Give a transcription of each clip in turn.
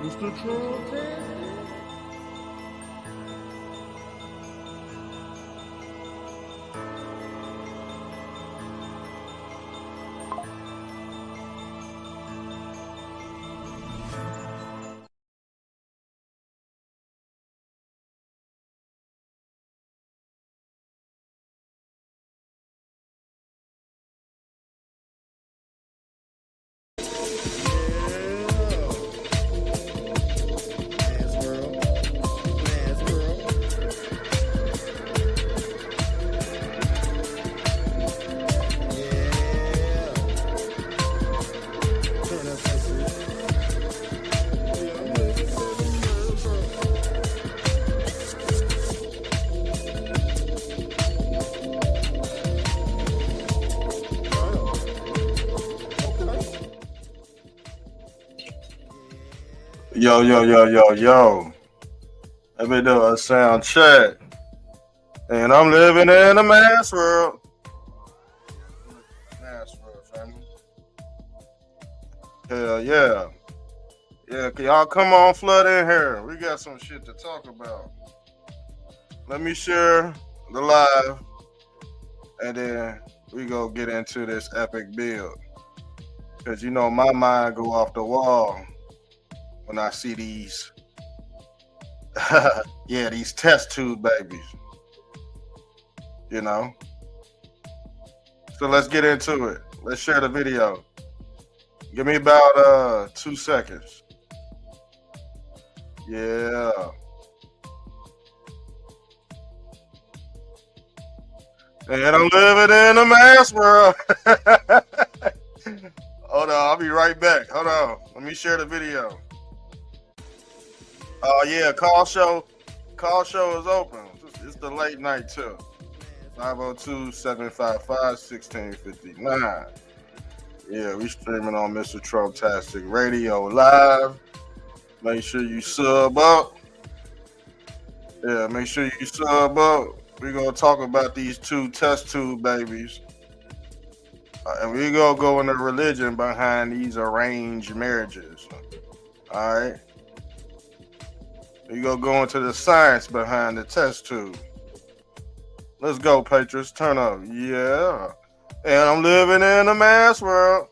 Mr. Trump. Yo, yo, yo, yo, yo. Let me do a sound check. And I'm living in a mass world. Mass world, family. Hell yeah. Yeah, can y'all come on, flood in here. We got some shit to talk about. Let me share the live, and then we go get into this epic build. Because you know my mind go off the wall when I see these, yeah, these test tube babies. You know? So let's get into it. Let's share the video. Give me about 2 seconds. Yeah. And I'm living in a mass world. Hold on, I'll be right back. Hold on. Let me share the video. Oh yeah, call show is open. It's the late night too. 502-755-1659. Yeah, we streaming on Mr. Trumptastic Radio Live. Make sure you sub up. Yeah, make sure you sub up. We're going to talk about these 2 test tube babies. And we're going to go into religion behind these arranged marriages. All right? We're going to go into the science behind the test tube. Let's go, Patriots. Turn up. Yeah. And I'm living in a mass world.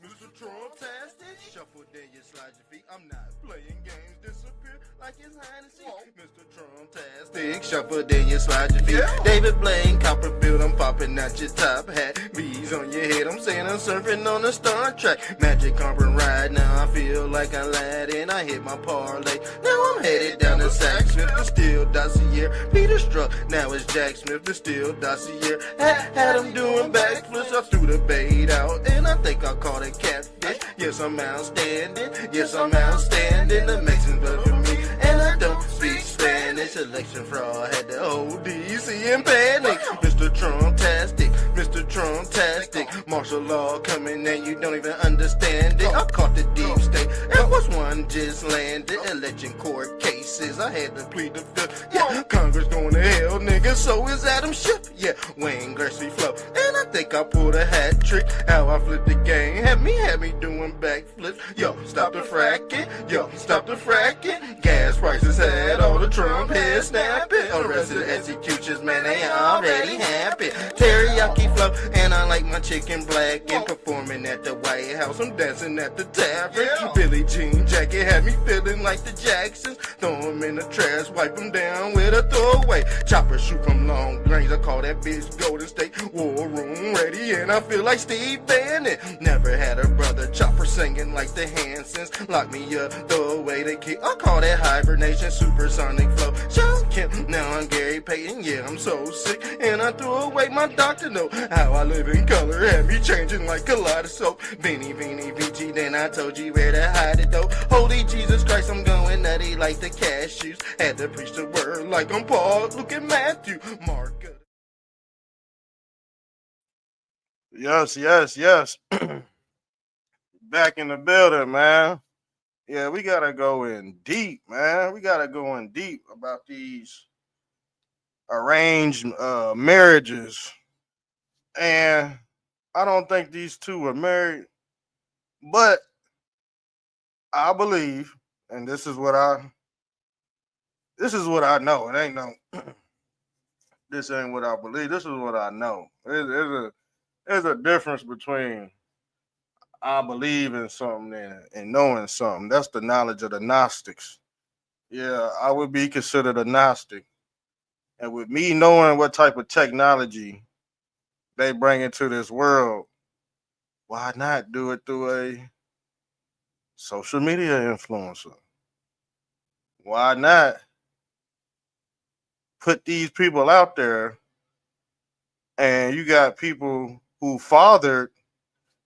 Mr. Trumptastic, shuffle then you slide your feet. I'm not playing games, disappear like his highness. Mr. Trumptastic, shuffle then you slide your feet. David Blaine, Copperfield, I'm popping out your top hat. Bees on your head, I'm saying I'm surfing on the Star Trek. Magic carpet ride, now I feel like I lad and I hit my parlay. Now I'm headed down to Sack Smith, the Steel Dossier. Peter Struck, now it's Jack Smith, the Steel Dossier. Had him doing backflips, I threw the bait out and I think I caught a catfish. Yes, I'm outstanding. Yes, I'm outstanding. The Mexicans vote for me, and I don't speak Spanish. Election fraud had the whole DC in panic. Mr. Trumptastic, Mr. Trumptastic. Martial law coming and you don't even understand it. I caught the deep state. Air Force One just landed. Election court cases. I had to plead the fifth. Yeah, Congress going to hell, nigga. So is Adam Schiff. Yeah, Wayne Gretzky flow. And I think I pulled a hat trick. How I flipped the game. Had me doing backflips. Yo, stop the fracking. Yo, stop the fracking. Gas prices had all the Trump heads snapping. Arrested executions, man, they already happen. Teriyaki flow, and I like my chicken black. And performing at the White House, I'm dancing at the tavern. Billie Jean jacket had me feeling like the Jacksons. Throw them in the trash, wipe them down with a throwaway. Chopper shoot from long range, I call that bitch Golden State. War room ready, and I feel like Steve Bannon. Never had a brother chopper singing like the Hansons. Lock me up, throw away the key. I call that hibernation, supersonic flow. Sean Kemp, now I'm Gary Payton. Yeah, I'm so sick, and I threw away my doctor note. How I live in color had me changing like kaleidoscope. Beanie, VG, then I told you where to hide it though. Holy Jesus Christ, I'm going nutty like the cashews. Had to preach the word like I'm Paul, Luke, and Matthew. Mark. Yes. Back in the building, man. Yeah, we gotta go in deep, man. We gotta go in deep about these arranged marriages, and I don't think these two were married, but I believe, and this is what I know. It ain't no this ain't what I believe. This is what I know. There's a difference between I believe in something and knowing something. That's the knowledge of the Gnostics. Yeah, I would be considered a Gnostic. And with me knowing what type of technology they bring into this world, why not do it through a social media influencer? Why not put these people out there and you got people who fathered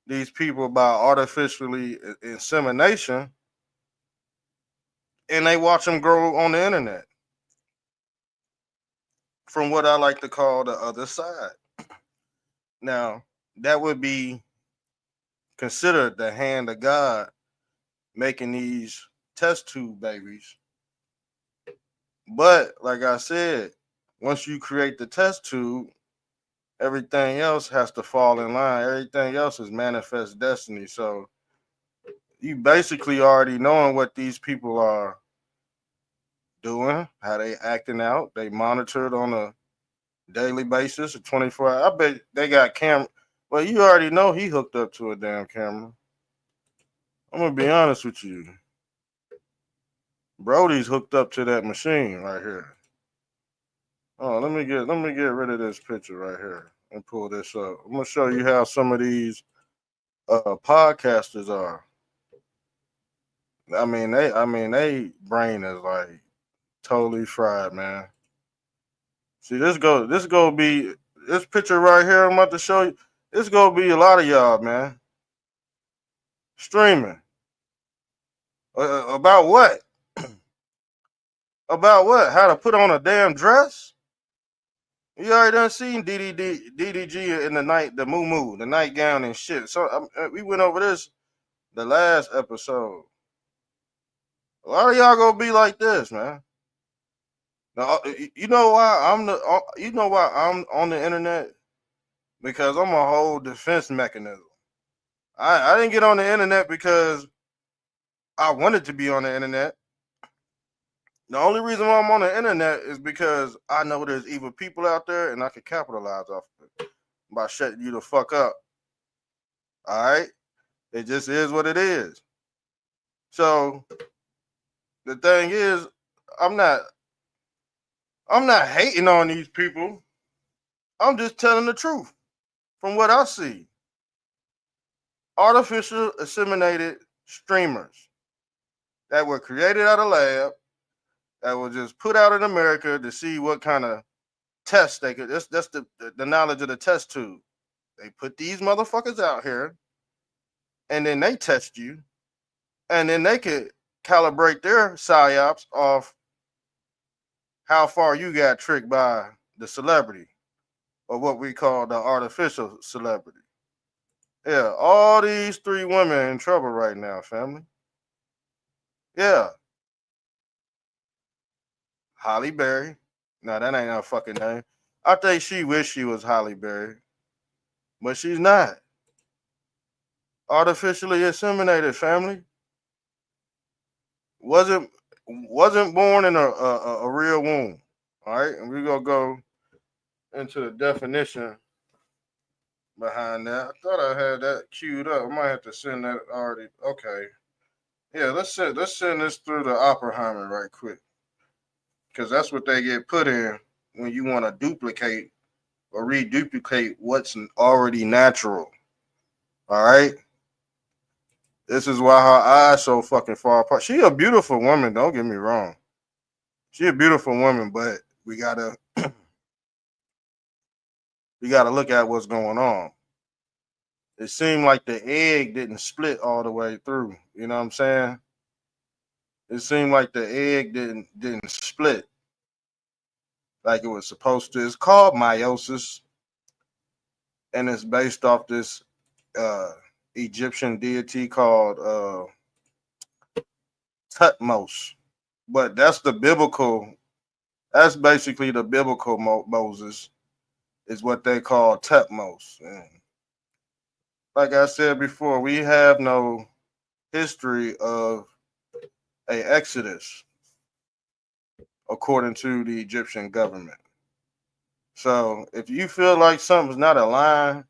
these people by artificially insemination and they watch them grow on the internet from what I like to call the other side. Now, that would be considered the hand of God making these test tube babies. But like I said, once you create the test tube, everything else has to fall in line. Everything else is manifest destiny. So you basically already knowing what these people are doing, how they acting out. They monitored on a daily basis, a 24 hour. I bet they got camera. Well, you already know he hooked up to a damn camera. I'm gonna be honest with you. Brody's hooked up to that machine right here. Oh, let me get rid of this picture right here and pull this up. I'm gonna show you how some of these podcasters are. They brain is like totally fried, man. See, this go be this picture right here. I'm about to show you. This gonna be a lot of y'all, man. Streaming about what? About what? How to put on a damn dress? You already done seen DDG in the night, the moo the nightgown and shit. So we went over this the last episode. A lot of y'all gonna be like this, man. Now, you know why I'm on the internet? Because I'm a whole defense mechanism. I didn't get on the internet because I wanted to be on the internet. The only reason why I'm on the internet is because I know there's evil people out there and I can capitalize off of it by shutting you the fuck up. All right? It just is what it is. So the thing is, I'm not hating on these people. I'm just telling the truth from what I see. Artificial inseminated streamers that were created out of lab that were just put out in America to see what kind of test they could. That's the knowledge of the test tube. They put these motherfuckers out here, and then they test you, and then they could calibrate their psyops off how far you got tricked by the celebrity, or what we call the artificial celebrity. Yeah, all these three women in trouble right now, family. Yeah, Holly Berry. No, that ain't her fucking name. I think she wish she was Holly Berry, but she's not. Artificially inseminated, family. Wasn't born in a real womb. All right, and we're gonna go into the definition behind that. I thought I had that queued up. I might have to send that already. Okay. Yeah, let's send this through the Oppenheimer right quick. Because that's what they get put in when you want to duplicate or reduplicate what's already natural. All right. This is why her eyes so fucking far apart. She a beautiful woman, don't get me wrong. She a beautiful woman, but we gotta look at what's going on. It seemed like the egg didn't split all the way through. You know what I'm saying? It seemed like the egg didn't split like it was supposed to. It's called meiosis, and it's based off this uh, Egyptian deity called Tutmos. But that's the biblical That's basically the biblical Moses, is what they call Tepmos. And like I said before, we have no history of a exodus according to the Egyptian government. So if you feel like something's not aligned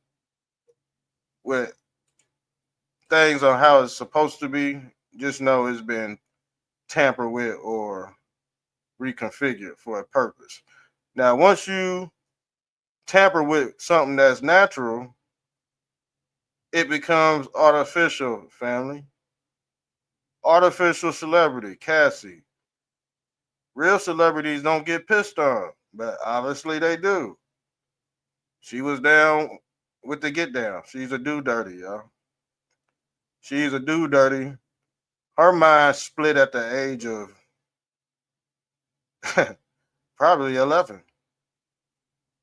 with things on how it's supposed to be, just know it's been tampered with or reconfigured for a purpose. Now, once you tamper with something that's natural, it becomes artificial, family. Artificial celebrity, Cassie. Real celebrities don't get pissed on, but obviously they do. She was down with the get down. She's a do dirty, y'all. She's a do dirty. Her mind split at the age of probably 11,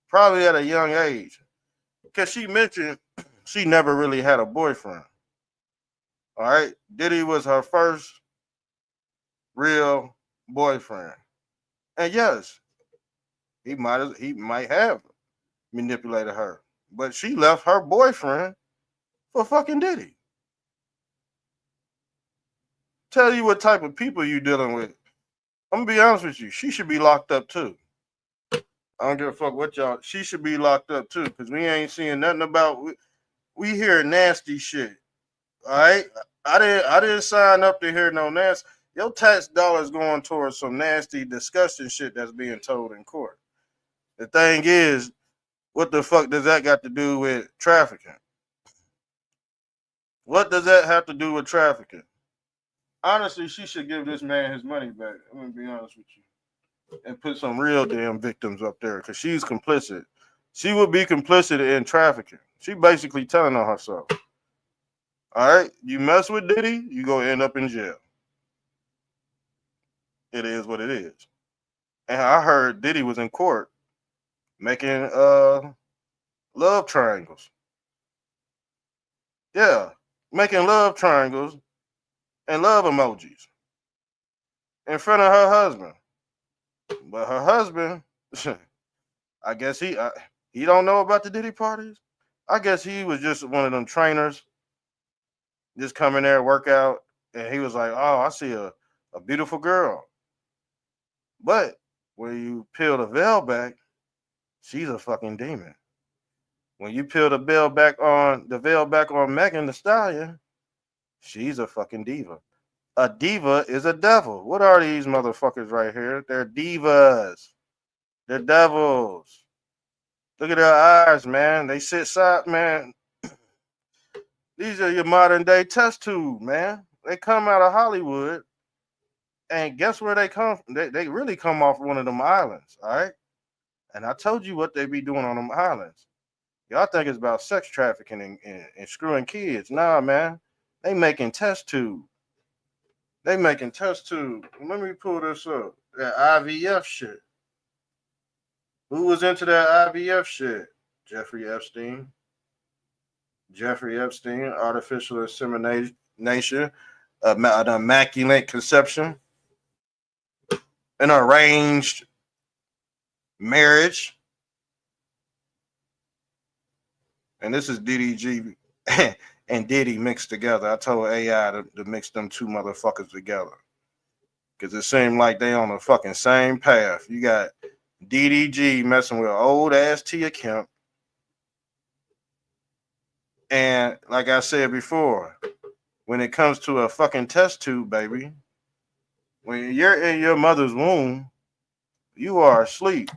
probably at a young age. Because she mentioned she never really had a boyfriend. All right. Diddy was her first real boyfriend. And yes, he might have manipulated her. But she left her boyfriend for fucking Diddy. Tell you what type of people you dealing with. I'm gonna be honest with you. She should be locked up too. I don't give a fuck what y'all. She should be locked up too, because we ain't seeing nothing about. We hear nasty shit. All right, I didn't sign up to hear no nasty. Your tax dollars going towards some nasty, disgusting shit that's being told in court. The thing is, what the fuck does that got to do with trafficking? What does that have to do with trafficking? Honestly, she should give this man his money back. I'm gonna be honest with you, and put some real damn victims up there, because she's complicit. She would be complicit in trafficking. She basically telling on herself. All right, you mess with Diddy, you gonna end up in jail. It is what it is. And I heard Diddy was in court making love triangles. Yeah, making love triangles and love emojis in front of her husband. But her husband, I guess he don't know about the Diddy parties. I guess he was just one of them trainers, just come in there, work out, and he was like, "Oh, I see a beautiful girl." But when you peel the veil back, she's a fucking demon. When you peel the veil back on Megan the Stallion, she's a fucking diva. A diva is a devil. What are these motherfuckers right here? They're divas. They're devils. Look at their eyes, man. They sit side, man. These are your modern day test tube, man. They come out of Hollywood, and guess where they come from? They really come off one of them islands, all right? And I told you what they be doing on them islands. Y'all think it's about sex trafficking and screwing kids. Nah, man. They making test tube. They making test tube. Let me pull this up. That IVF shit. Who was into that IVF shit? Jeffrey Epstein. Jeffrey Epstein, artificial insemination, an immaculate conception, an arranged marriage. And this is DDG and Diddy mixed together. I told AI to mix them two motherfuckers together, because it seemed like they on the fucking same path. You got DDG messing with old ass Tia Kemp. And like I said before, when it comes to a fucking test tube, baby, when you're in your mother's womb, you are asleep.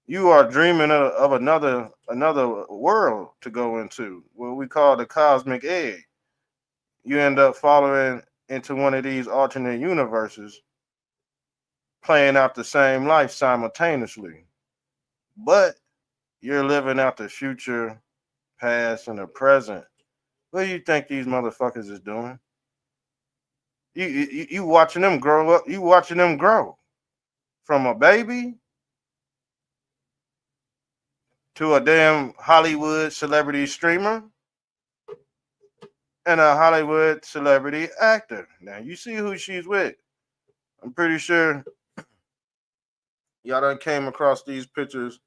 You are dreaming of another world to go into, what we call the cosmic egg. You end up falling into one of these alternate universes, playing out the same life simultaneously. But you're living out the future, past, and the present. What do you think these motherfuckers is doing? You watching them grow up. You watching them grow from a baby to a damn Hollywood celebrity streamer and a Hollywood celebrity actor. Now you see who she's with. I'm pretty sure Y'all done came across these pictures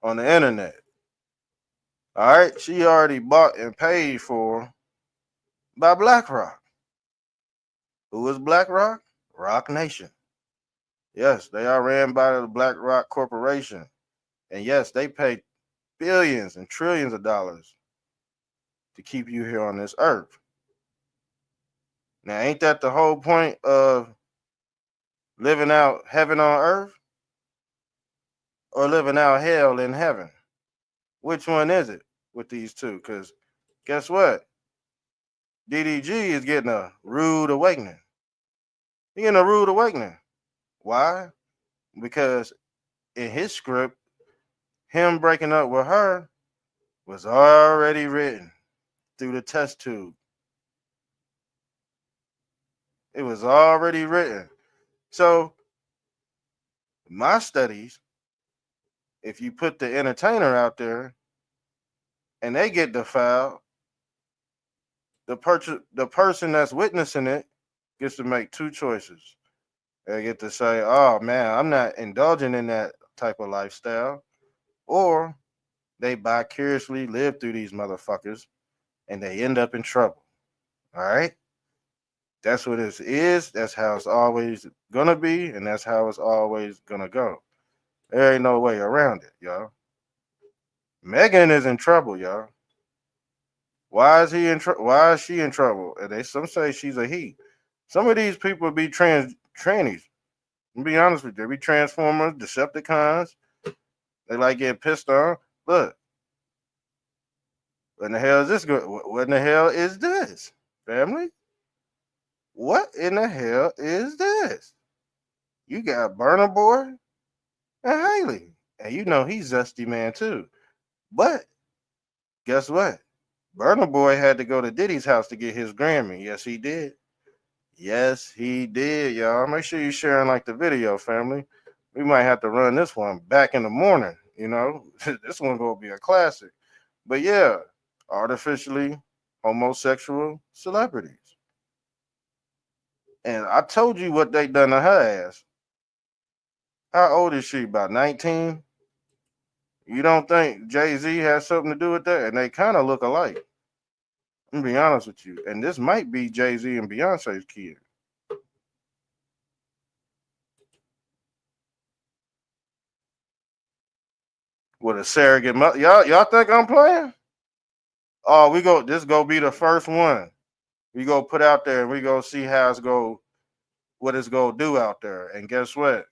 on the internet. All right, she already bought and paid for by BlackRock. Who is BlackRock? Rock Nation. Yes, they are ran by the BlackRock Corporation. And yes, they pay billions and trillions of dollars to keep you here on this earth. Now, ain't that the whole point of living out heaven on earth or living out hell in heaven? Which one is it with these two? Because guess what? DDG is getting a rude awakening. He's getting a rude awakening. Why? Because in his script, him breaking up with her was already written through the test tube. It was already written. So, my studies, if you put the entertainer out there and they get defiled, the person that's witnessing it gets to make two choices. They get to say, oh man, I'm not indulging in that type of lifestyle. Or they vicariously live through these motherfuckers and they end up in trouble. All right? That's what it is. That's how it's always gonna be, and that's how it's always gonna go. There ain't no way around it, y'all. Megan is in trouble, y'all. Why is he in trouble? Why is she in trouble? And some say she's a he. Some of these people be trannies. To be honest with you, they be Transformers, Decepticons. They like getting pissed on. Look, what in the hell is this? What in the hell is this, family? What in the hell is this? You got Burna Boy and Haley, and you know he's Zesty Man too. But guess what? Burna Boy had to go to Diddy's house to get his Grammy. Yes, he did. Yes, he did, y'all. Make sure you sharing like the video, family. We might have to run this one back in the morning. You know, this one gonna be a classic. But yeah, artificially homosexual celebrities. And I told you what they done to her ass. How old is she? About 19? You don't think Jay-Z has something to do with that? And they kind of look alike. I'm gonna be honest with you. And this might be Jay-Z and Beyonce's kid. With a surrogate mother. Y'all think I'm playing? Oh, this go be the first one. We go put out there and we go see how it's go, what it's gonna do out there. And guess what?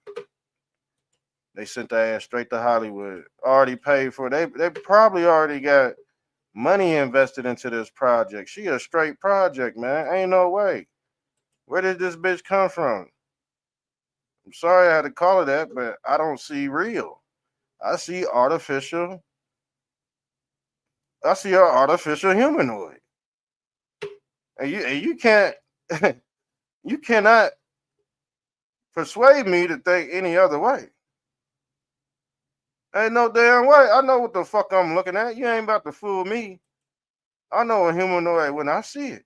They sent their ass straight to Hollywood. Already paid for it. They probably already got money invested into this project. She a straight project, man. Ain't no way. Where did this bitch come from? I'm sorry I had to call it that, but I don't see real. I see artificial. I see an artificial humanoid. And you can't you cannot persuade me to think any other way. Ain't no damn way. I know what the fuck I'm looking at. You ain't about to fool me. I know a humanoid when I see it.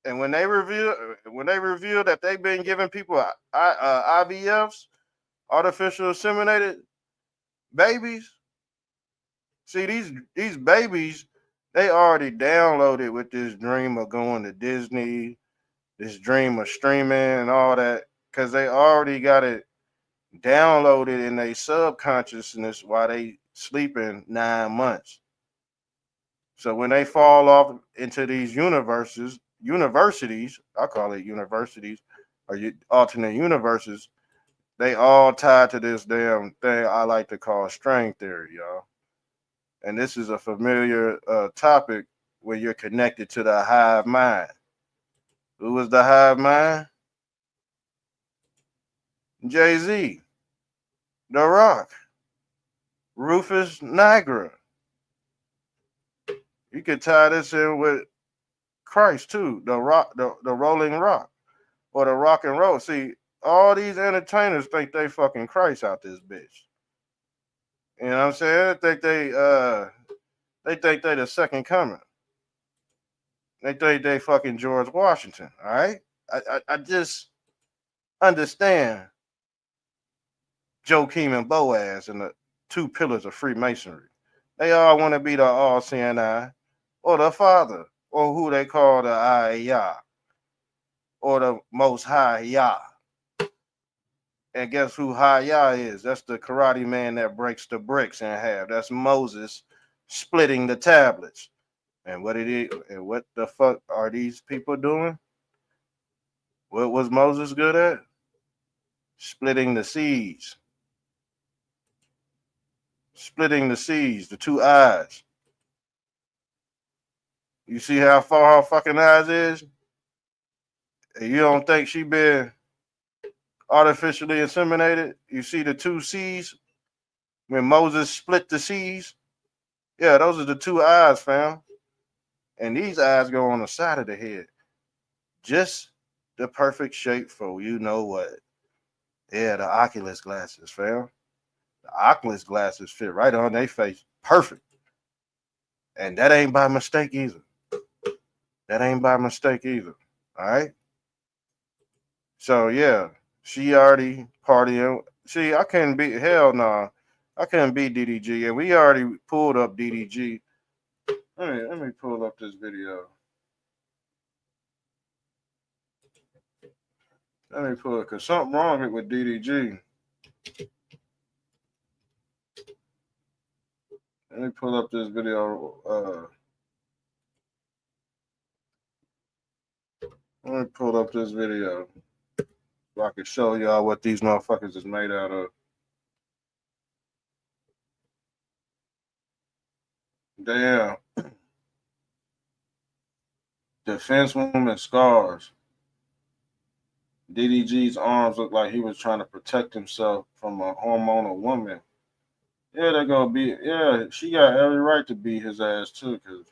And when they reveal that they've been giving people IVFs, artificial inseminated babies. See, these babies, they already downloaded with this dream of going to Disney, this dream of streaming and all that, because they already got it downloaded in their subconsciousness while they sleeping 9 months. So when they fall off into these universities, I call it universities, or alternate universes, they all tied to this damn thing I like to call string theory, y'all. And this is a familiar topic when you're connected to the hive mind. Who was the hive mind? Jay-Z, The Rock, Rufus Niagara. You could tie this in with Christ too, the rock, the Rolling Rock, or the Rock and Roll. See, all these entertainers think they fucking Christ out this bitch. You know what I'm saying? They think they the second coming. They think they fucking George Washington. All right, I just understand Joachim and Boaz and the two pillars of Freemasonry. They all want to be the all-seeing eye, or the Father, or who they call the Yah, or the Most High Yah. And guess who High Yah is? That's the karate man that breaks the bricks in half. That's Moses splitting the tablets. And what the fuck are these people doing? What was Moses good at? Splitting the seas. Splitting the seas, the two eyes. You see how far her fucking eyes is? And you don't think she been artificially inseminated? You see the two seas? When Moses split the seas? Yeah, those are the two eyes, fam. And these eyes go on the side of the head. Just the perfect shape for you know what. Yeah, the Oculus glasses, fam. The Oculus glasses fit right on their face. Perfect. And that ain't by mistake either. That ain't by mistake either. All right? So, yeah, she already partying. See, I couldn't beat, hell no. Nah. I couldn't beat DDG. And we already pulled up DDG. Let me pull up this video. Let me pull it, because something wrong with DDG. Let me pull up this video. Let me pull up this video so I can show y'all what these motherfuckers is made out of. Damn. Defense woman scars. DDG's arms look like he was trying to protect himself from a hormonal woman. Yeah, they're gonna be. Yeah, she got every right to beat his ass too, because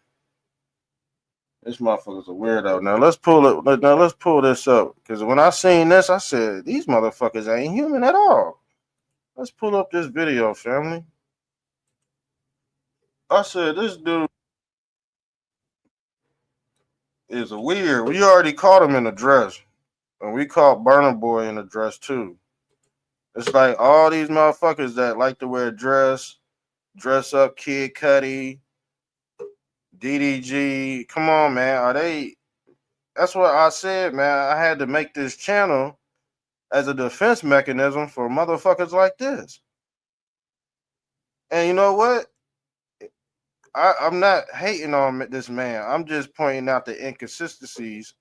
this motherfucker's a weirdo. Now let's pull it. Now let's pull this up, because when I seen this, I said these motherfuckers ain't human at all. Let's pull up this video, family. I said this dude is a weird. We already caught him in a dress, and we caught Burner Boy in a dress too. It's like all these motherfuckers that like to wear dress up, Kid Cudi, DDG. Come on, man. Are they? That's what I said, man. I had to make this channel as a defense mechanism for motherfuckers like this. And you know what? I'm not hating on this man. I'm just pointing out the inconsistencies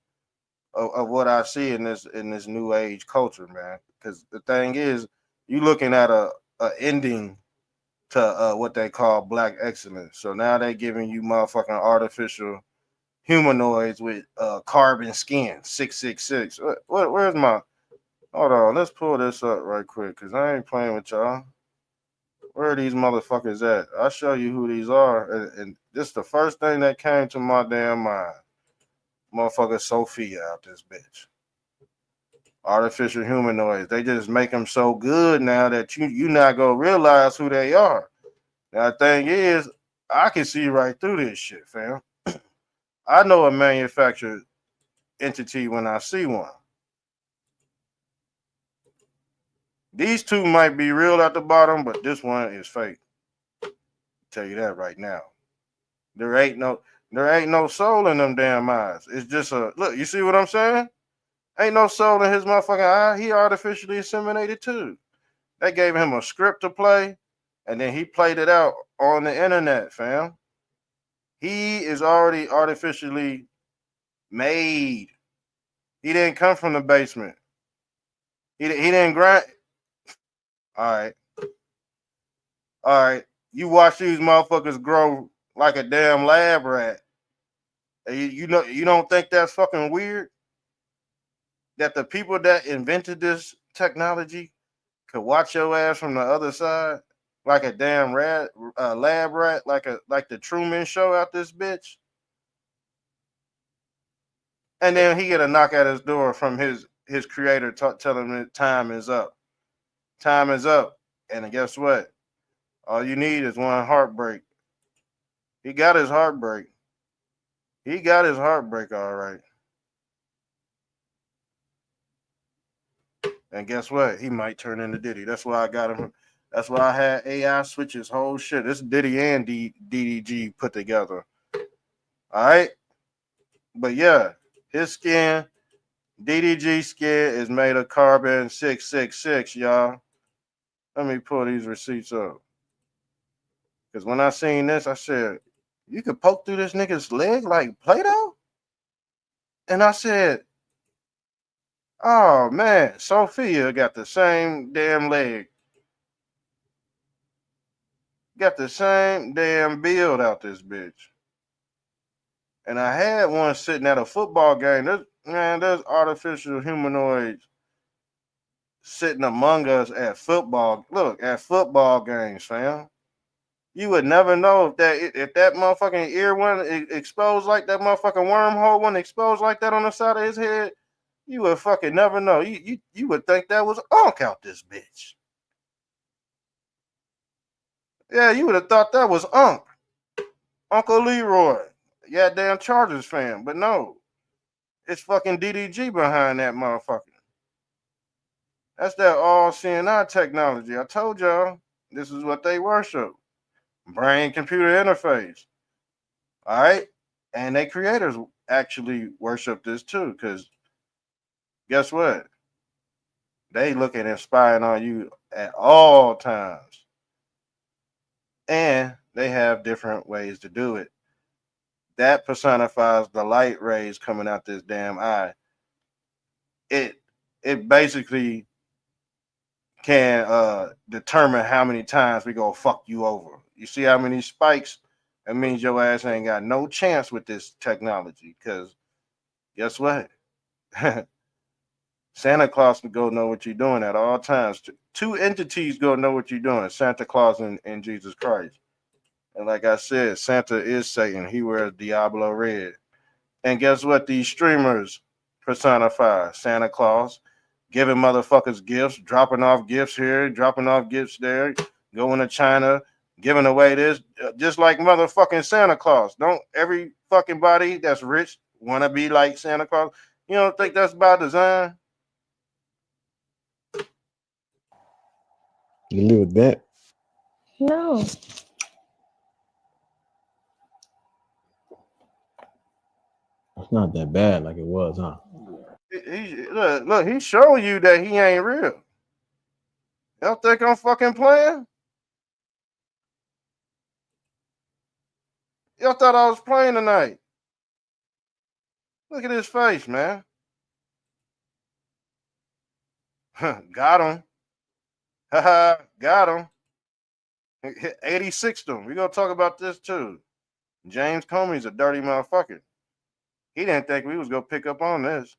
of what I see in this new age culture, man. Because the thing is, you looking at a ending to what they call black excellence. So now they're giving you motherfucking artificial humanoids with carbon skin, 666. Where's my? Hold on, let's pull this up right quick, because I ain't playing with y'all. Where are these motherfuckers at? I'll show you who these are. And this is the first thing that came to my damn mind. Motherfucker Sophia out this bitch. Artificial humanoids. They just make them so good now that you not gonna realize who they are. Now the thing is, I can see right through this shit, fam. I know a manufactured entity when I see one. These two might be real at the bottom, but this one is fake. I'll tell you that right now. There ain't no soul in them damn eyes. It's just a look. You see what I'm saying? Ain't no soul in his motherfucking eye. He artificially inseminated too. They gave him a script to play, and then he played it out on the internet, fam. He is already artificially made. He didn't come from the basement. He didn't grind. All right. You watch these motherfuckers grow like a damn lab rat. You know you don't think that's fucking weird? That the people that invented this technology could watch your ass from the other side like a damn rat, lab rat, like the Truman Show out this bitch. And then he get a knock at his door from his creator telling him that time is up. Time is up. And guess what? All you need is one heartbreak. He got his heartbreak. He got his heartbreak all right. And guess what? He might turn into Diddy. That's why I got him. That's why I had AI switch his whole shit. This Diddy and DDG put together. All right. But yeah, his skin, DDG skin is made of carbon 666, y'all. Let me pull these receipts up. Because when I seen this, I said, you could poke through this nigga's leg like Play-Doh? And I said, oh man, Sophia got the same damn leg. Got the same damn build out this bitch. And I had one sitting at a football game. There's artificial humanoids sitting among us at football. Look, at football games, fam. You would never know if that motherfucking ear one exposed like that motherfucking wormhole one exposed like that on the side of his head. You would fucking never know. You would think that was Unc out this bitch. Yeah, you would have thought that was Uncle Leroy. Yeah, damn Chargers fan. But no, it's fucking DDG behind that motherfucker. That's that all-seeing eye technology. I told y'all, this is what they worship. Brain-computer interface. All right? And they creators actually worship this too, because guess what? They looking and spying on you at all times. And they have different ways to do it. That personifies the light rays coming out this damn eye. It basically can determine how many times we gonna fuck you over. You see how many spikes? That means your ass ain't got no chance with this technology. Because guess what? Santa Claus can go know what you're doing at all times. Two entities go know what you're doing: Santa Claus and Jesus Christ. And like I said, Santa is Satan. He wears Diablo red. And guess what? These streamers personify Santa Claus, giving motherfuckers gifts, dropping off gifts here, dropping off gifts there, going to China, giving away this, just like motherfucking Santa Claus. Don't every fucking body that's rich want to be like Santa Claus? You don't think that's by design? You live with that? No. It's not that bad like it was, huh? Look, he's showing you that he ain't real. Y'all think I'm fucking playing? Y'all thought I was playing tonight. Look at his face, man. Got him. Haha, got him. 86'd him. We're going to talk about this too. James Comey's a dirty motherfucker. He didn't think we was going to pick up on this.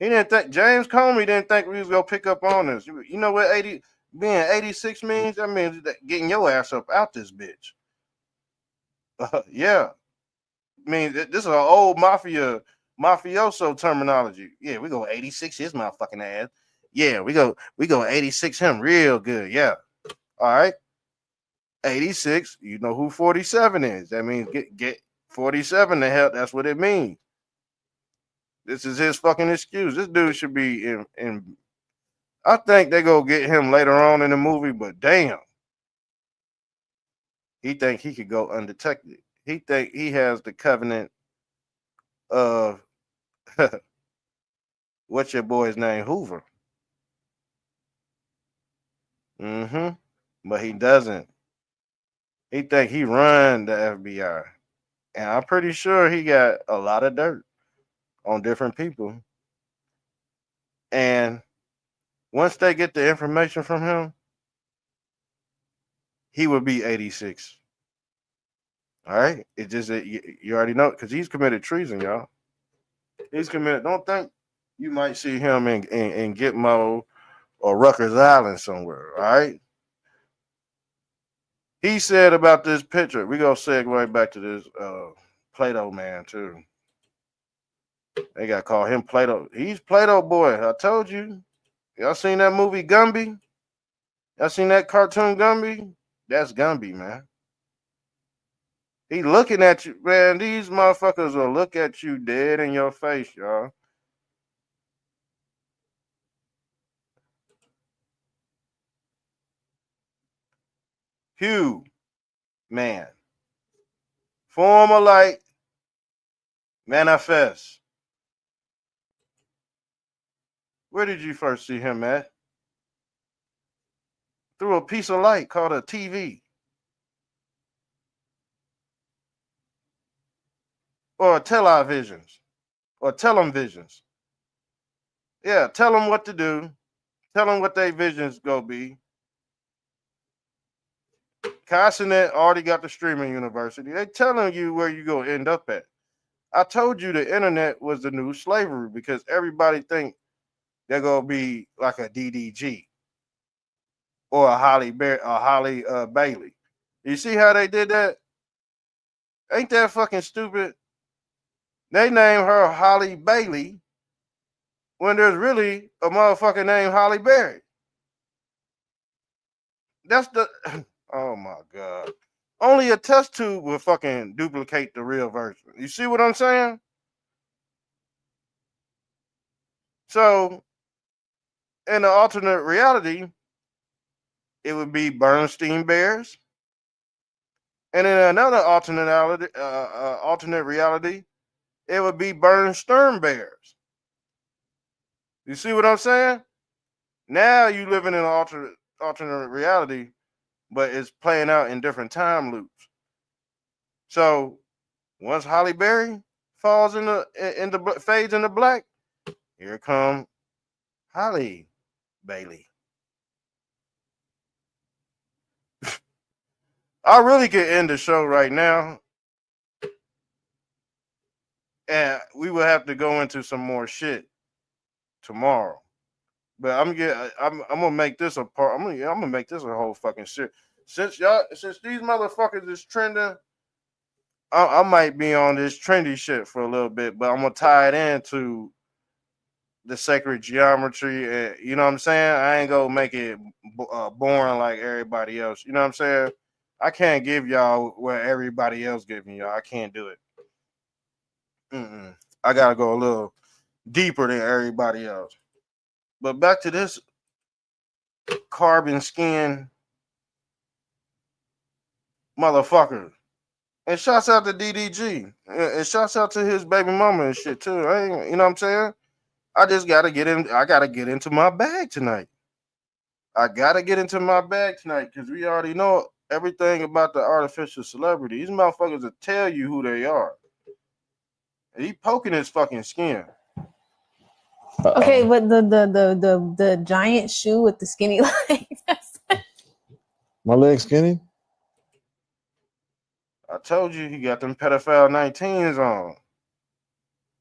James Comey didn't think we was going to pick up on this. You know what being 86 means? That means getting your ass up out this bitch. Yeah. I mean, this is an old mafioso terminology. Yeah, we go 86 his motherfucking ass. Yeah, we go 86 him real good. Yeah. All right. 86, you know who 47 is. That means get 47 the hell. That's what it means. This is his fucking excuse. This dude should be in I think they go get him later on in the movie, but damn. He think he could go undetected. He think he has the covenant of what's your boy's name? Hoover. Mm-hmm. But he doesn't. He think he run the FBI. And I'm pretty sure he got a lot of dirt on different people. And once they get the information from him, he would be 86. All right? It just, you already know, because he's committed treason, y'all. He's committed, don't think you might see him in Gitmo or Rutgers Island somewhere, all right? He said about this picture, we gonna segue back to this Plato man too. They got to call him Plato. He's Plato boy. I told you. Y'all seen that movie Gumby? Y'all seen that cartoon Gumby? That's Gumby, man. He looking at you, man. These motherfuckers will look at you dead in your face, y'all. Hugh, man. Form a light, manifest. Where did you first see him at? Through a piece of light called a TV. Or televisions. Or televisions. Yeah, tell them what to do. Tell them what their visions go be. Cassinet already got the streaming university. They telling you where you gonna end up at. I told you the internet was the new slavery because everybody think they're gonna be like a DDG or a Holly Bailey. You see how they did that? Ain't that fucking stupid? They named her Holly Bailey when there's really a motherfucker named Holly Berry. That's the oh my god. Only a test tube will fucking duplicate the real version. You see what I'm saying? So in the alternate reality, it would be Bernstein Bears. And in another alternate reality, it would be Bernstein Bears. You see what I'm saying? Now you living in an alternate reality, but it's playing out in different time loops. So once Holly Berry falls fades into black, here come Holly Bailey. I really could end the show right now, and we will have to go into some more shit tomorrow. But I'm gonna make this a part. I'm gonna make this a whole fucking shit. Since these motherfuckers is trending, I might be on this trendy shit for a little bit, but I'm gonna tie it into the sacred geometry. And, you know what I'm saying? I ain't gonna make it boring like everybody else. You know what I'm saying? I can't give y'all what everybody else giving y'all. I can't do it. I gotta go a little deeper than everybody else. But back to this carbon skin motherfucker. And shouts out to DDG. And shouts out to his baby mama and shit too. You know what I'm saying? I just gotta get in. I gotta get into my bag tonight. I gotta get into my bag tonight because we already know everything about the artificial celebrity. These motherfuckers will tell you who they are. And he poking his fucking skin. Okay, but the giant shoe with the skinny legs. My legs skinny? I told you he got them pedophile 19s on.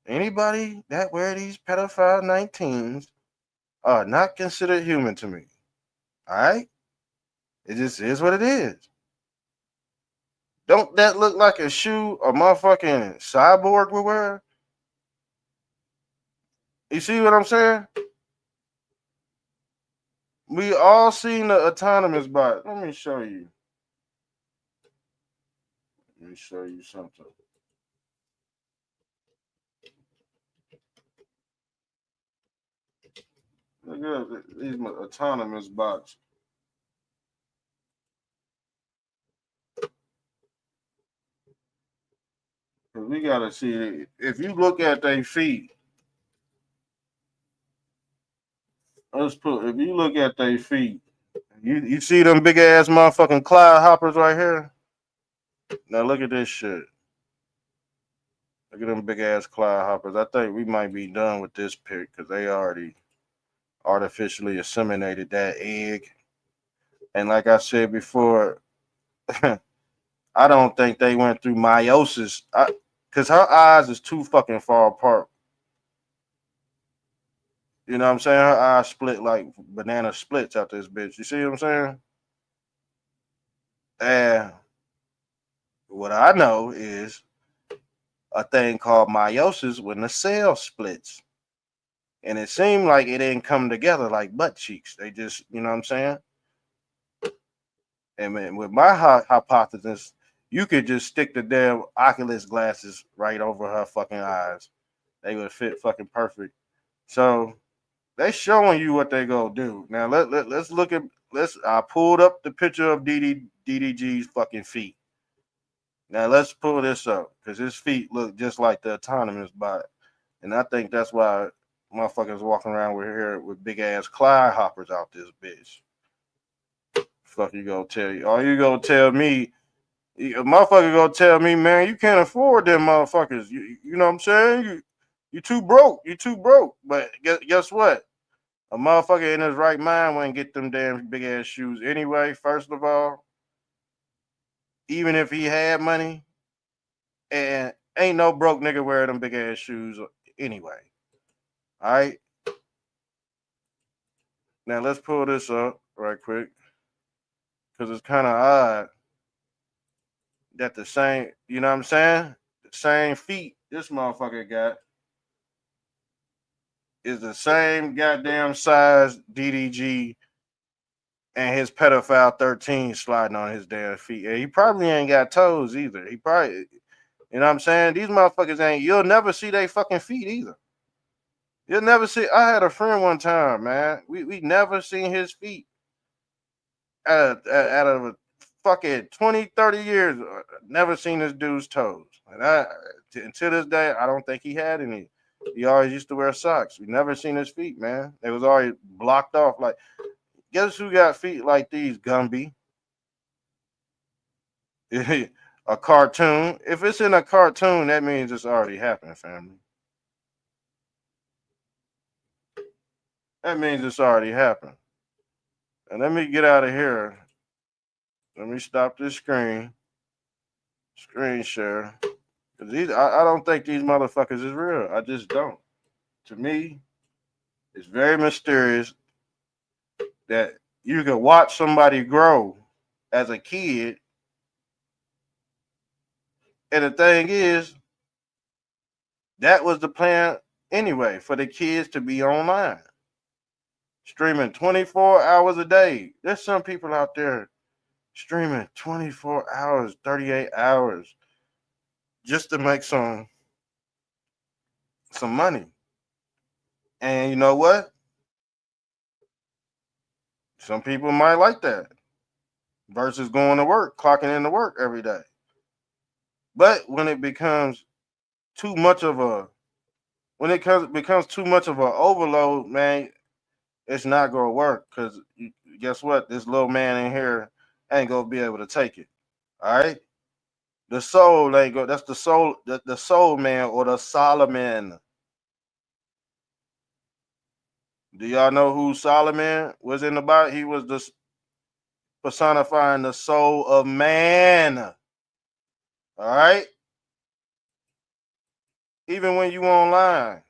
Anybody that wear these pedophile 19s are not considered human to me. All right? It just is what it is. Don't that look like a shoe a motherfucking cyborg would wear? You see what I'm saying? We all seen the autonomous bot. Let me show you. Let me show you something. Look at these autonomous bots. Because we got to see, if you look at their feet, if you look at their feet, you see them big ass motherfucking cloud hoppers right here? Now look at this shit. Look at them big ass cloud hoppers. I think we might be done with this pic because they already artificially assimilated that egg. And like I said before, I don't think they went through meiosis because her eyes is too fucking far apart. You know what I'm saying? Her eyes split like banana splits out this bitch. You see what I'm saying? And what I know is a thing called meiosis when the cell splits. And it seemed like it didn't come together like butt cheeks. They just, you know what I'm saying? And with my hypothesis, you could just stick the damn Oculus glasses right over her fucking eyes. They would fit fucking perfect. So they showing you what they gonna do. Now let's look at I pulled up the picture of DDG's fucking feet. Now let's pull this up because his feet look just like the autonomous bot, and I think that's why motherfuckers walking around with here with big ass Clyde hoppers out this bitch. Fuck you gonna tell you? All you gonna tell me? A motherfucker gonna tell me, man, you can't afford them motherfuckers. You know what I'm saying? You too broke. You too broke. But guess what? A motherfucker in his right mind wouldn't get them damn big ass shoes anyway. First of all, even if he had money, and ain't no broke nigga wear them big ass shoes anyway. All right. Now let's pull this up right quick because it's kind of odd that the same, you know what I'm saying? The same feet this motherfucker got is the same goddamn size DDG and his pedophile 13 sliding on his damn feet. And he probably ain't got toes either. He probably, you know what I'm saying? These motherfuckers ain't, you'll never see they fucking feet either. You'll never see, I had a friend one time, man. We never seen his feet out of a fucking 20, 30 years. Never seen this dude's toes. And until this day, I don't think he had any. He always used to wear socks. We never seen his feet, man. They was already blocked off. Like, guess who got feet like these, Gumby? A cartoon. If it's in a cartoon, that means it's already happened, family. That means it's already happened. And let me get out of here. Let me stop this screen share. I don't think these motherfuckers is real. I just don't. To me, it's very mysterious that you can watch somebody grow as a kid. And the thing is, that was the plan anyway, for the kids to be online. Streaming 24 hours a day. There's some people out there streaming 24 hours, 38 hours just to make some money. And you know what? Some people might like that versus going to work, clocking into work every day. But when it becomes too much of a becomes too much of an overload, man, it's not gonna work. Because guess what? This little man in here ain't gonna be able to take it. All right. The soul ain't go. That's the soul, the soul man or the Solomon. Do y'all know who Solomon was in the Bible? He was the personifying the soul of man. All right. Even when you online,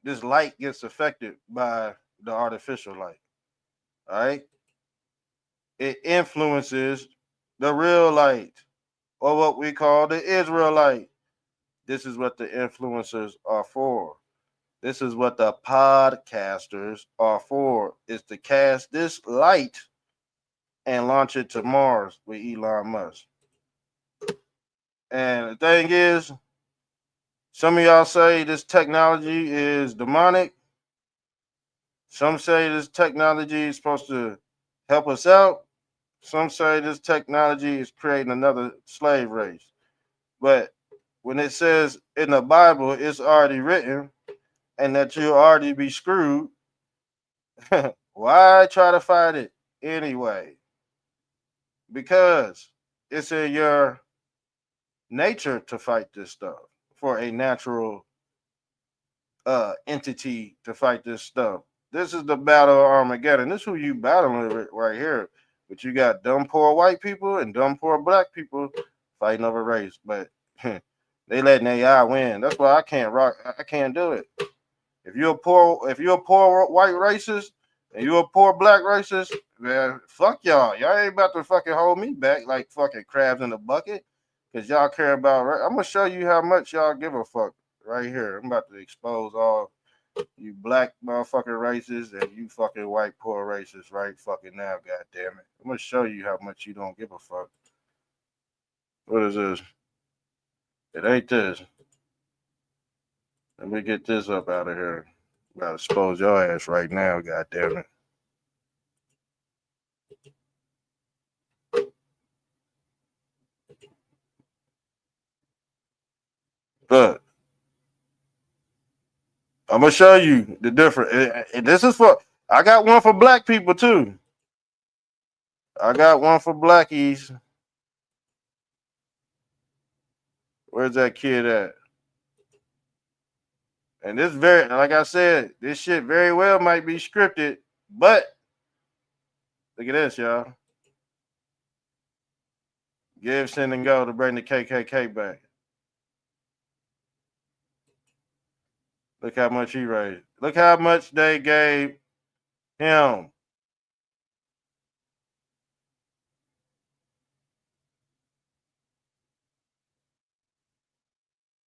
this light gets affected by the artificial light. All right. It influences the real light, or what we call the Israelite. This is what the influencers are for. This is what the podcasters are for, is to cast this light and launch it to Mars with Elon Musk. And the thing is, some of y'all say this technology is demonic. Some say this technology is supposed to help us out. Some say this technology is creating another slave race. But when it says in the Bible, it's already written, and that you'll already be screwed, why try to fight it anyway? Because it's in your nature to fight this stuff, for a natural entity to fight this stuff. This is the battle of Armageddon. This is who you battling with right here. But you got dumb poor white people and dumb poor black people fighting over race. But they letting AI win. That's why I can't rock. I can't do it. If you're a poor white racist and you're a poor black racist, man, fuck y'all. Y'all ain't about to fucking hold me back like fucking crabs in a bucket. Cause y'all care about. I'm gonna show you how much y'all give a fuck right here. I'm about to expose all you black motherfucking racists and you fucking white poor racists right fucking now. God damn it! I'm gonna show you how much you don't give a fuck. What is this? It ain't this. Let me get this up out of here. I'm about to expose your ass right now. God damn it! I'm gonna show you the difference. This is for. I got one for black people too. I got one for blackies. Where's that kid at? And this very, like I said, this shit very well might be scripted, but look at this, y'all. Give, send, and go to bring the KKK back. Look how much he raised. Look how much they gave him.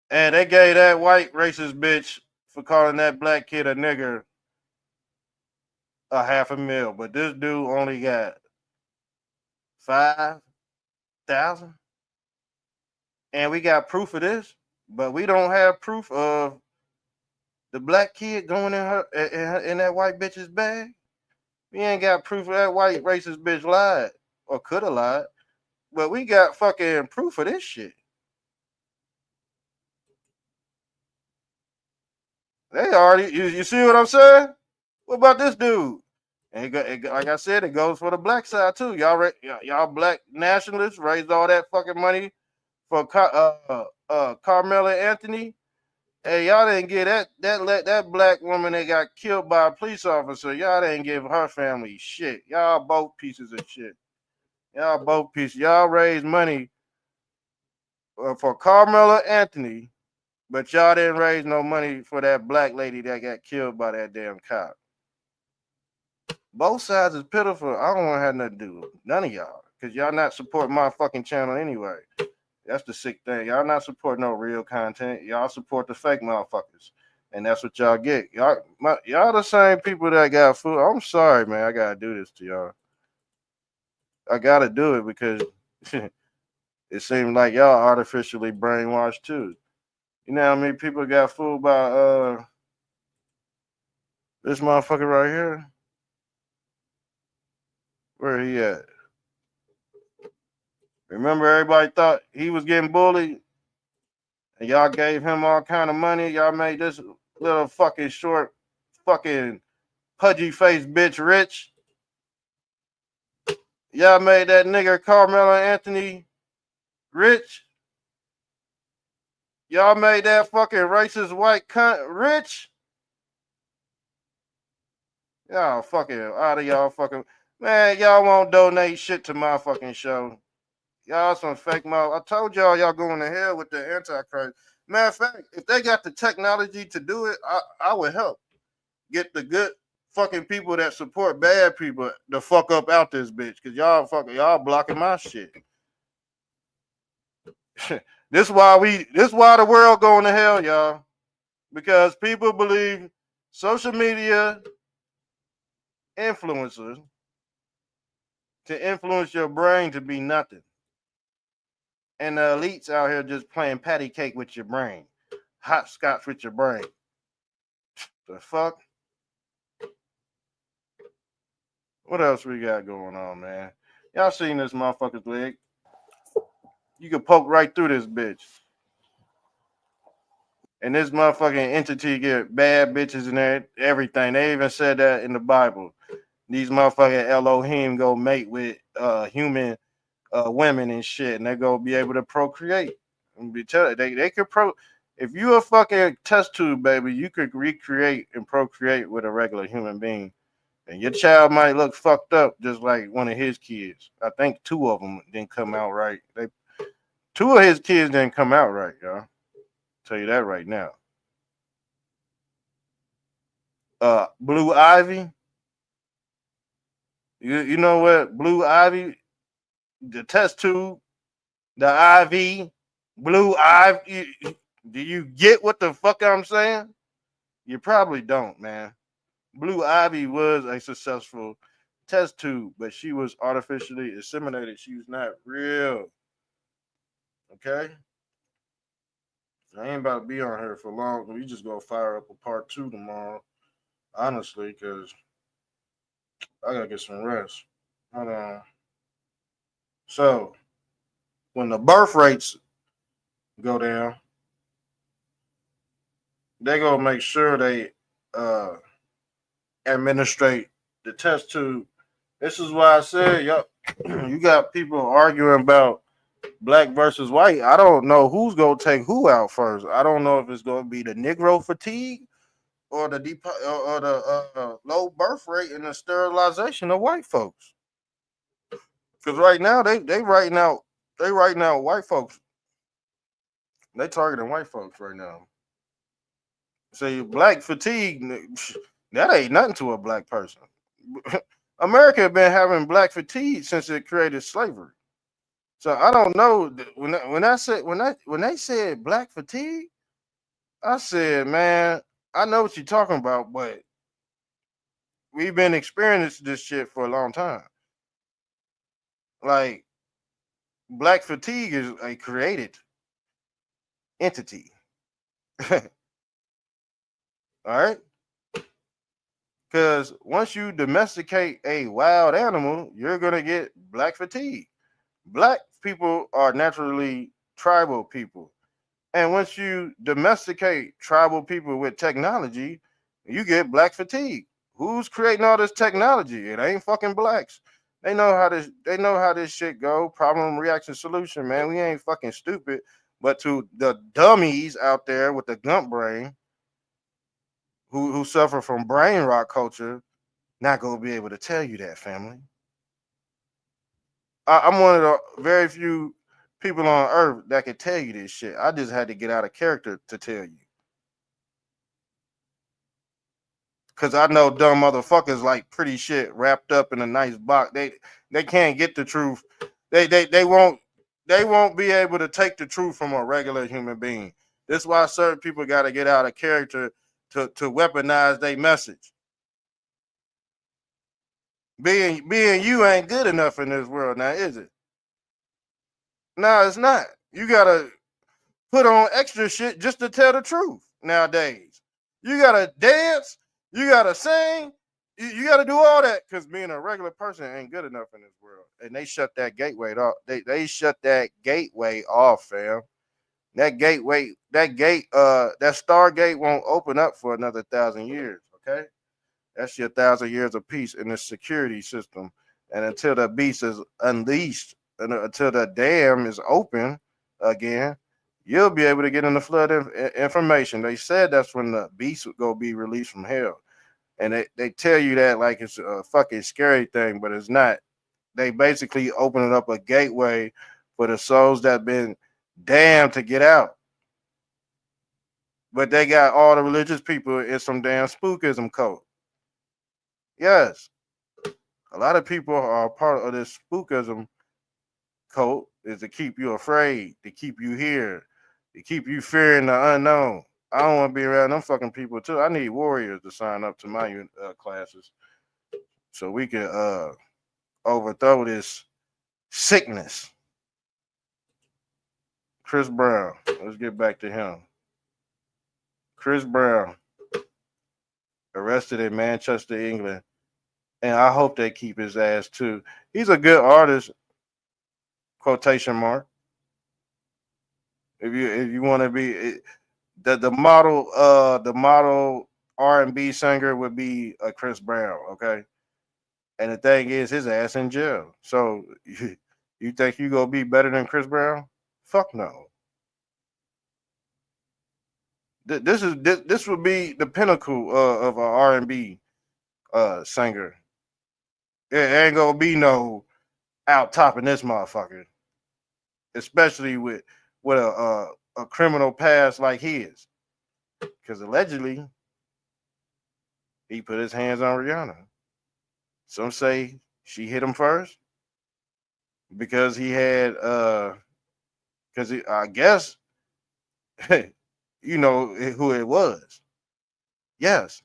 And they gave that white racist bitch for calling that black kid a nigger $500,000. But this dude only got 5,000. And we got proof of this, but we don't have proof of the black kid going in that white bitch's bag. We ain't got proof of that white racist bitch lied or could have lied. But we got fucking proof of this shit. They already, you see what I'm saying? What about this dude? And like I said, it goes for the black side too. Y'all black nationalists raised all that fucking money for Carmela Anthony. Hey, y'all didn't get that black woman that got killed by a police officer. Y'all didn't give her family shit. Y'all both pieces of shit. Y'all both pieces. Y'all raised money for Carmela Anthony, but y'all didn't raise no money for that black lady that got killed by that damn cop. Both sides is pitiful. I don't want to have nothing to do with none of y'all because y'all not supporting my fucking channel anyway. That's the sick thing. Y'all not support no real content. Y'all support the fake motherfuckers. And that's what y'all get. Y'all the same people that got food. I'm sorry, man. I gotta do this to y'all. I gotta do it because it seems like y'all artificially brainwashed too. You know how many people got fooled by this motherfucker right here? Where he at? Remember everybody thought he was getting bullied? And y'all gave him all kind of money. Y'all made this little fucking short, fucking pudgy face bitch rich. Y'all made that nigga Carmelo Anthony rich. Y'all made that fucking racist white cunt rich. Y'all fucking out of y'all fucking man. Y'all won't donate shit to my fucking show. Y'all some fake mouth. I told y'all going to hell with the Antichrist. Matter of fact, if they got the technology to do it, I would help get the good fucking people that support bad people the fuck up out this bitch. Cause y'all blocking my shit. This why the world going to hell, y'all. Because people believe social media influencers to influence your brain to be nothing. And the elites out here just playing patty cake with your brain. Hopscotch with your brain. The fuck? What else we got going on, man? Y'all seen this motherfucker's leg? You can poke right through this bitch. And this motherfucking entity get bad bitches and everything. They even said that in the Bible. These motherfucking Elohim go mate with human women and shit, and they go be able to procreate. And they could if you a fucking test tube baby, you could recreate and procreate with a regular human being, and your child might look fucked up just like one of his kids. I think 2 of them didn't come out right. 2 of his kids didn't come out right, y'all. Tell you that right now. Blue Ivy. You know what? Blue Ivy, the test tube, the IV, Blue Ivy. Do you get what the fuck I'm saying? You probably don't, man. Blue Ivy was a successful test tube, but she was artificially inseminated. She was not real. Okay? I ain't about to be on her for long. We just gonna fire up a part 2 tomorrow. Honestly, because I gotta get some rest. Hold on. So, when the birth rates go down, they gonna make sure they administrate the test tube. This is why I said, yo, you got people arguing about black versus white. I don't know who's gonna take who out first. I don't know if it's gonna be the Negro fatigue or the low birth rate and the sterilization of white folks. Because right now they right now white folks. They targeting white folks right now. See, black fatigue, that ain't nothing to a black person. America been having black fatigue since it created slavery. So I don't know when they said black fatigue, I said, man, I know what you're talking about, but we've been experiencing this shit for a long time. Like black fatigue is a created entity. All right. Because once you domesticate a wild animal, you're going to get black fatigue. Black people are naturally tribal people. And once you domesticate tribal people with technology, you get black fatigue. Who's creating all this technology? It ain't fucking blacks. They know how this shit go. Problem, reaction, solution, man. We ain't fucking stupid. But to the dummies out there with the gump brain, who suffer from brain rot culture, not gonna be able to tell you that, family. I'm one of the very few people on earth that can tell you this shit. I just had to get out of character to tell you. Cause I know dumb motherfuckers like pretty shit wrapped up in a nice box. They can't get the truth. They won't be able to take the truth from a regular human being. This is why certain people got to get out of character to weaponize their message. Being you ain't good enough in this world now, is it? No, it's not. You gotta put on extra shit just to tell the truth nowadays. You gotta dance, you gotta sing, you gotta do all that because being a regular person ain't good enough in this world. And they shut that gateway off. They shut that gateway off, fam. That gateway, that Stargate won't open up for another 1,000 years. Okay, that's your 1,000 years of peace in the security system. And until the beast is unleashed, and until the dam is open again, you'll be able to get in the flood information. They said that's when the beast will go be released from hell. And they tell you that like it's a fucking scary thing, but it's not. They basically opening up a gateway for the souls that been damned to get out. But they got all the religious people in some damn spookism cult. Yes. A lot of people are part of this spookism cult is to keep you afraid, to keep you here, to keep you fearing the unknown. I don't want to be around them fucking people too. I need warriors to sign up to my classes so we can overthrow this sickness. Chris Brown. Let's get back to him. Chris Brown arrested in Manchester, England. And I hope they keep his ass too. He's a good artist, quotation mark. If you want to be the model R&B singer would be a Chris Brown, okay? And the thing is, his ass in jail. So you think you gonna be better than Chris Brown? Fuck no. This would be the pinnacle of an R&B singer. It ain't gonna be no out topping this motherfucker, especially with a criminal past like his, because allegedly he put his hands on Rihanna. Some say she hit him first because he had because I guess you know who it was. Yes,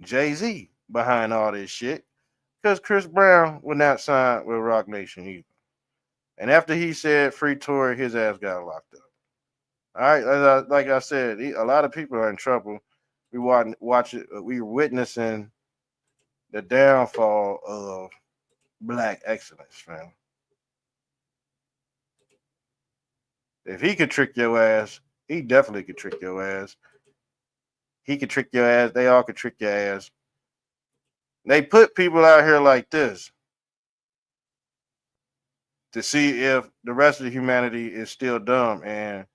Jay-Z behind all this shit because Chris Brown would not sign with Rock Nation either. And after he said free Tory, his ass got locked up. All right, like I said, a lot of people are in trouble. We watch it. We witnessing the downfall of black excellence, fam. If he could trick your ass, he definitely could trick your ass. He could trick your ass. They all could trick your ass. They put people out here like this to see if the rest of humanity is still dumb, and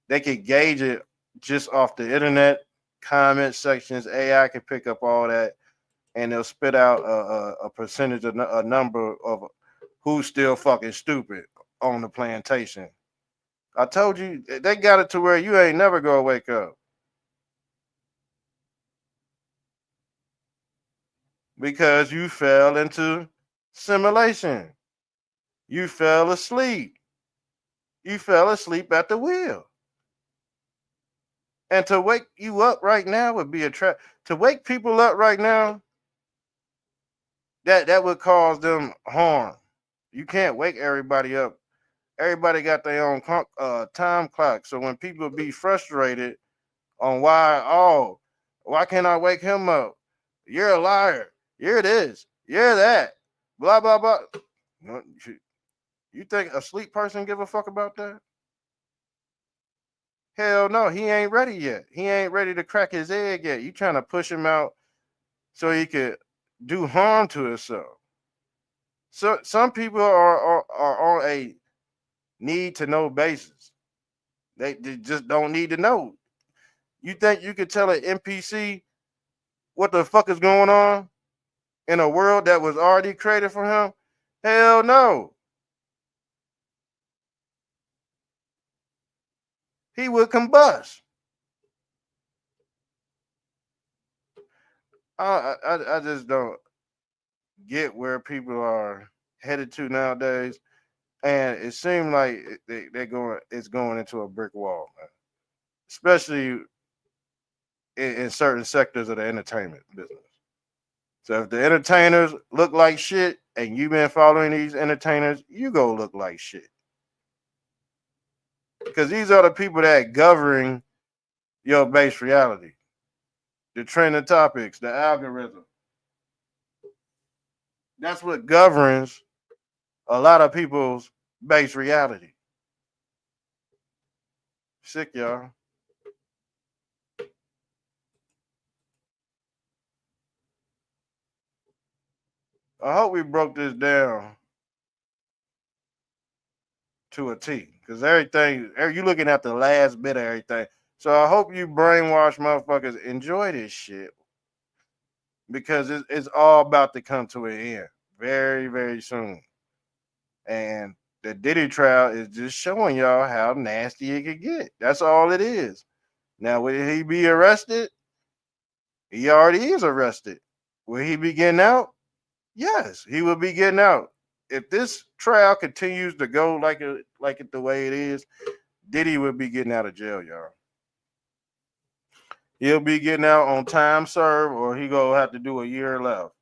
they could gauge it just off the internet, comment sections. AI can pick up all that, and they'll spit out a percentage of a number of who's still fucking stupid on the plantation. I told you, they got it to where you ain't never gonna wake up. Because you fell into simulation. You fell asleep. You fell asleep at the wheel. And to wake you up right now would be a trap. To wake people up right now, that would cause them harm. You can't wake everybody up. Everybody got their own time clock. So when people be frustrated on why can't I wake him up? You're a liar. You're this. You're that. Blah, blah, blah. You think a sleep person give a fuck about that? Hell no, he ain't ready yet. He ain't ready to crack his egg yet. You trying to push him out so he could do harm to himself. So some people are on a need to know basis. They just don't need to know. You think you could tell an NPC what the fuck is going on in a world that was already created for him? Hell no. He would combust. I just don't get where people are headed to nowadays, and it seems like it's going into a brick wall, man. Especially in certain sectors of the entertainment business. So if the entertainers look like shit and you've been following these entertainers, you go look like shit. Because these are the people that govern your base reality. The trending topics, the algorithm. That's what governs a lot of people's base reality. Sick, y'all. I hope we broke this down to a T. Because everything, you looking at the last bit of everything. So I hope you brainwash motherfuckers enjoy this shit. Because it's all about to come to an end very, very soon. And the Diddy trial is just showing y'all how nasty it could get. That's all it is. Now, will he be arrested? He already is arrested. Will he be getting out? Yes, he will be getting out. If this trial continues to go like it the way it is, Diddy will be getting out of jail, y'all. He'll be getting out on time served, or he gonna have to do a year left.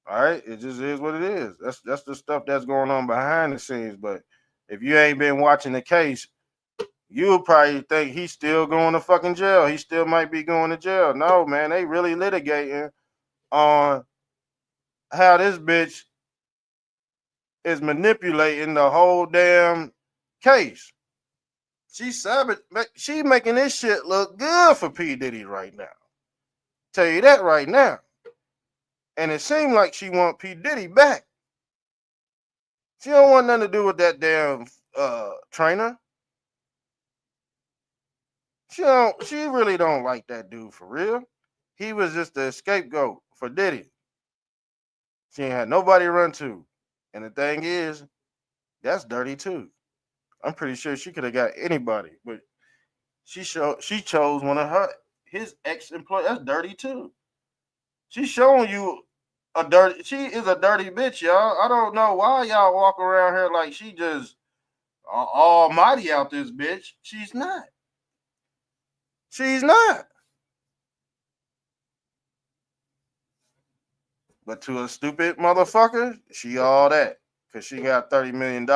All right, it just is what it is. That's the stuff that's going on behind the scenes. But if you ain't been watching the case, you'll probably think he's still going to fucking jail. He still might be going to jail. No, man, they really litigating on how this bitch is manipulating the whole damn case. She making this shit look good for P. Diddy right now. Tell you that right now. And it seemed like she want P. Diddy back. She don't want nothing to do with that damn trainer. She really don't like that dude for real. He was just the scapegoat for Diddy. She ain't had nobody to run to. And the thing is, that's dirty too. I'm pretty sure she could have got anybody, but she chose one of his ex-employees. That's dirty too. She's showing you she is a dirty bitch, y'all. I don't know why y'all walk around here like she just almighty out this bitch. She's not. She's not. But to a stupid motherfucker, she all that. Because she got $30 million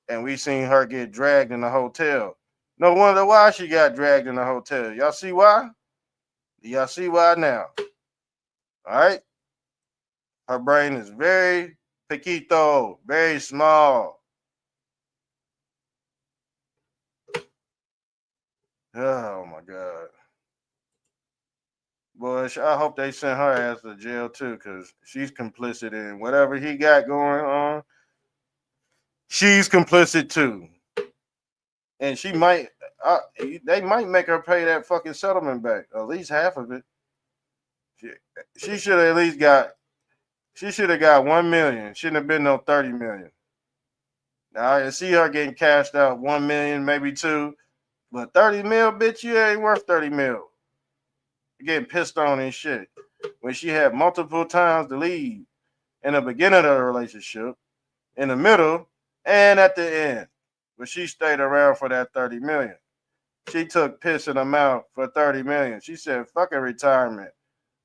and we seen her get dragged in the hotel. No wonder why she got dragged in the hotel. Y'all see why? Y'all see why now? All right? Her brain is very pequito, very small. Oh my God. Boy, I hope they send her ass to jail too, because she's complicit in whatever he got going on. She's complicit too. And she might, they might make her pay that fucking settlement back, at least half of it. She should have at least got, she should have got 1 million. Shouldn't have been no 30 million. Now I see her getting cashed out 1 million, maybe 2, but 30 mil, bitch, you ain't worth 30 mil. You're getting pissed on and shit. When she had multiple times to leave in the beginning of the relationship, in the middle, and at the end. But she stayed around for that 30 million. She took piss in the mouth for 30 million. She said, fucking retirement.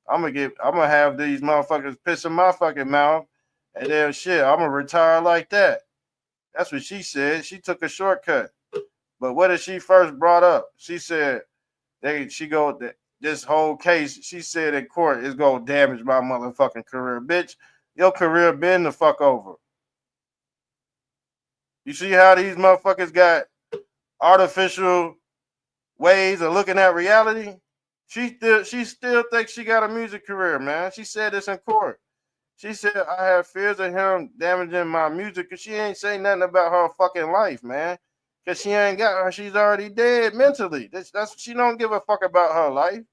I'm gonna have these motherfuckers piss in my fucking mouth, and then shit, I'm gonna retire like that. That's what she said. She took a shortcut. But what did she first brought up? She said this whole case, she said in court is gonna damage my motherfucking career. Bitch, your career been the fuck over. You see how these motherfuckers got artificial ways of looking at reality? She still thinks she got a music career, man. She said this in court. She said, I have fears of him damaging my music, because she ain't say nothing about her fucking life, man. Because she ain't got her. She's already dead mentally. That's she don't give a fuck about her life.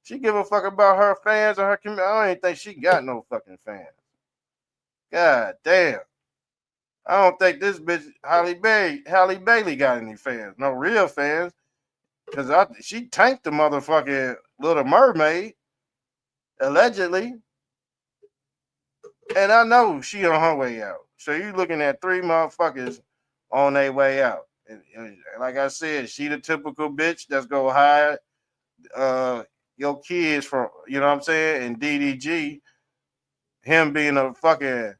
She give a fuck about her fans and her community. I don't even think she got no fucking fans. God damn. I don't think this bitch Halle Bailey got any fans. No real fans. Because she tanked the motherfucking Little Mermaid. Allegedly. And I know she on her way out. So you looking at 3 motherfuckers on their way out. And like I said, she the typical bitch that's gonna hide your kids from, you know what I'm saying? And DDG, him being a fucking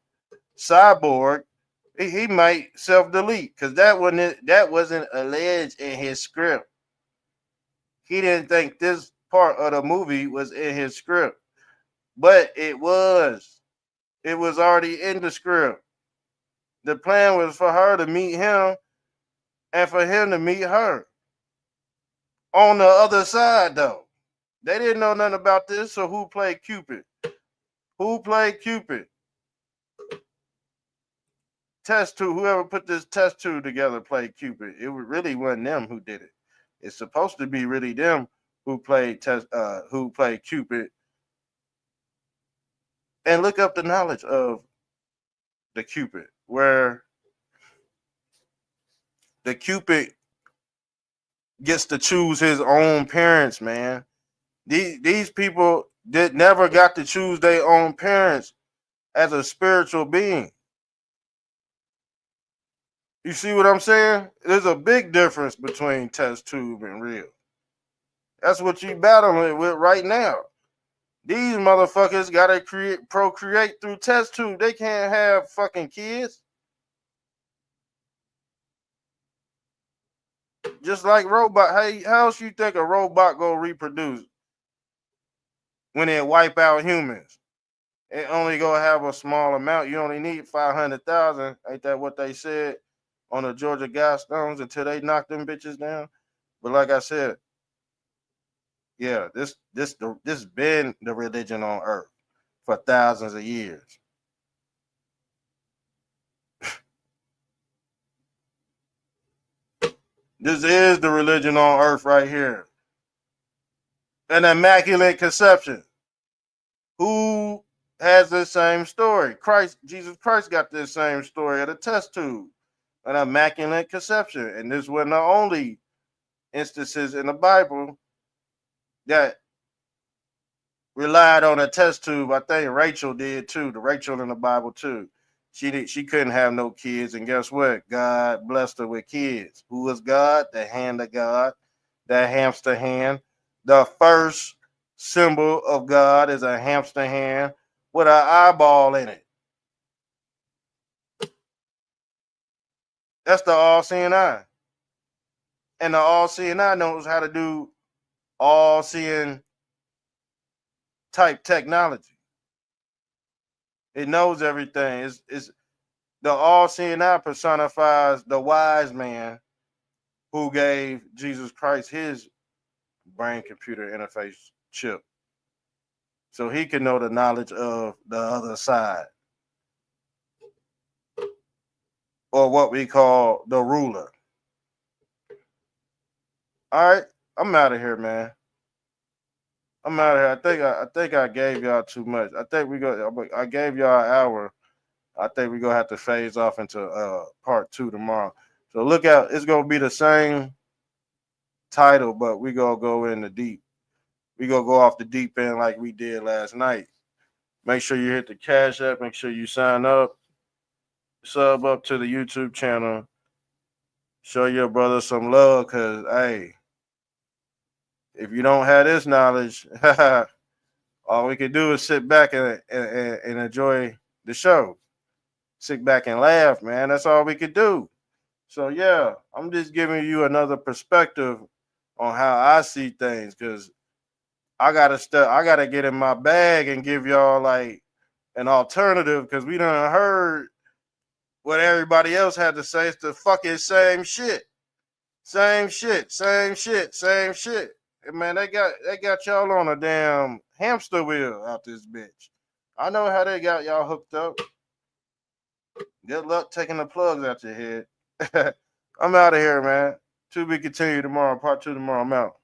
cyborg, he might self-delete, because that wasn't alleged in his script. He didn't think this part of the movie was in his script. But it was. It was already in the script. The plan was for her to meet him and for him to meet her. On the other side, though, they didn't know nothing about this, so who played Cupid? Who played Cupid? Test tube, whoever put this test tube together played Cupid. It really wasn't them who did it. It's supposed to be really them who played Cupid. And look up the knowledge of the Cupid, where the Cupid gets to choose his own parents, man. These people never got to choose their own parents as a spiritual being. You see what I'm saying? There's a big difference between test tube and real. That's what you battling with right now. These motherfuckers gotta procreate through test tube. They can't have fucking kids. Just like robot. How else you think a robot gonna reproduce when it wipe out humans? It only gonna have a small amount. You only need 500,000. Ain't that what they said on the Georgia Guidestones until they knock them bitches down? But like I said, yeah, this been the religion on earth for thousands of years. This is the religion on earth right here. An immaculate conception. Who has the same story? Jesus Christ got this same story at a test tube. An immaculate conception. And this wasn't the only instances in the Bible that relied on a test tube. I think Rachel did too. The Rachel in the Bible too. She couldn't have no kids, and guess what? God blessed her with kids. Who was God? The hand of God, that hamster hand. The first symbol of God is a hamster hand with an eyeball in it. That's the all-seeing eye. And the all-seeing eye knows how to do all-seeing type technology. It knows everything. It's the all-seeing eye personifies the wise man who gave Jesus Christ his brain computer interface chip. So he can know the knowledge of the other side. Or what we call the ruler. All right, I'm out of here, man. I'm out of here. I think I gave y'all too much. I gave y'all an hour. I think we're gonna have to phase off into part 2 tomorrow. So look out, it's gonna be the same title, but we gonna go in the deep. We gonna go off the deep end like we did last night. Make sure you hit the Cash App, make sure you sign up, sub up to the YouTube channel. Show your brother some love, cause hey, if you don't have this knowledge, all we can do is sit back and enjoy the show. Sit back and laugh, man. That's all we could do. So yeah, I'm just giving you another perspective on how I see things, because I gotta get in my bag and give y'all like an alternative, because we done heard what everybody else had to say. It's the fucking same shit. Same shit, same shit, same shit. And man, they got y'all on a damn hamster wheel out this bitch. I know how they got y'all hooked up. Good luck taking the plugs out your head. I'm out of here, man. To be continued tomorrow. Part 2 tomorrow. I'm out.